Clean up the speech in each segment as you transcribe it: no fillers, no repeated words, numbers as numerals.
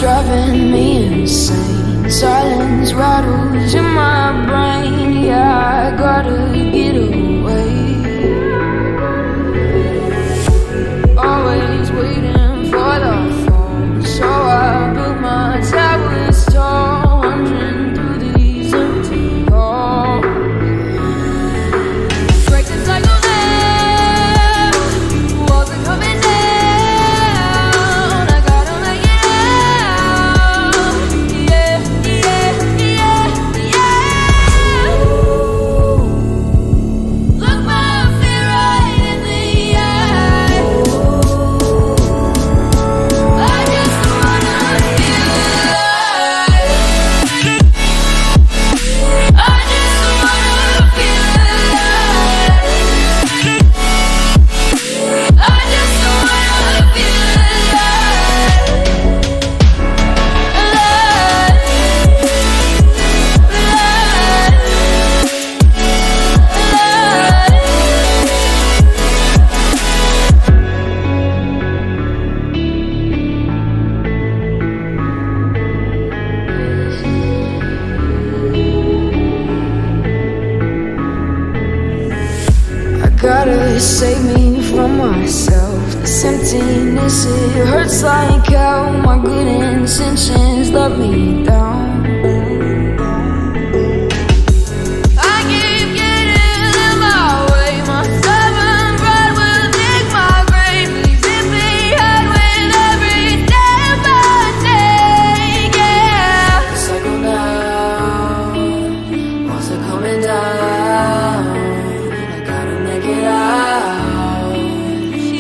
driving me insane. Silence rattles in my brain. Yeah, I gotta get away. Always waiting for the phone, so I built my towers tall, wandering through these empty halls. Break the cycle now, walls are coming down. I gotta make it out. Yeah, yeah, yeah, yeah. Look my fear right in the eye. I just wanna feel alive. I just wanna feel alive. I just wanna feel I gotta save me from myself. This emptiness, it hurts like hell. My good intentions let me down. I keep getting in my way. My stubborn pride will dig my grave. Leaving me hard with every step I take. Yeah, cycle down, walls are coming down. I gotta make it out.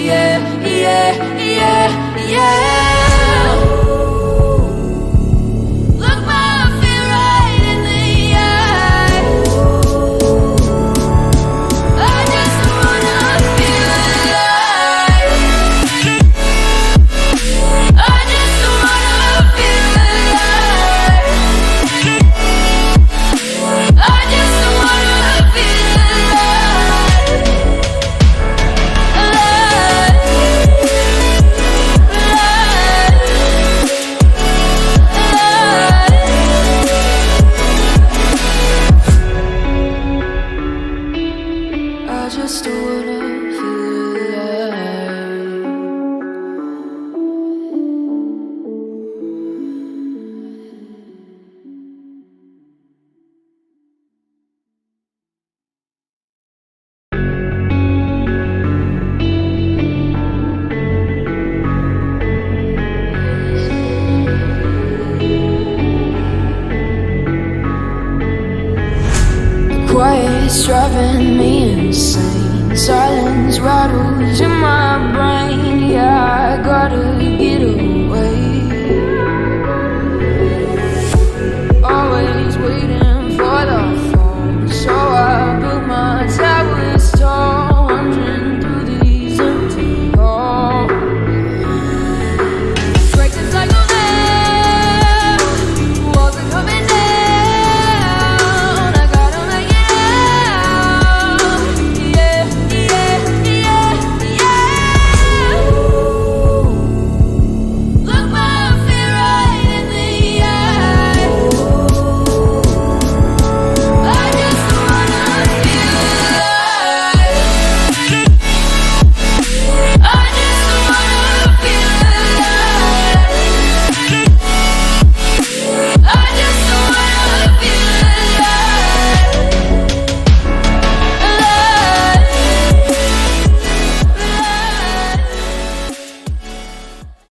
Yeah, yeah, yeah, yeah. Look my fear right in the eye. I just wanna feel alive. I just wanna feel alive. I just wanna feel alive. I just wanna feel alive. Quiet's driving me insane. Silence rattles in my brain. Yeah, I gotta get away.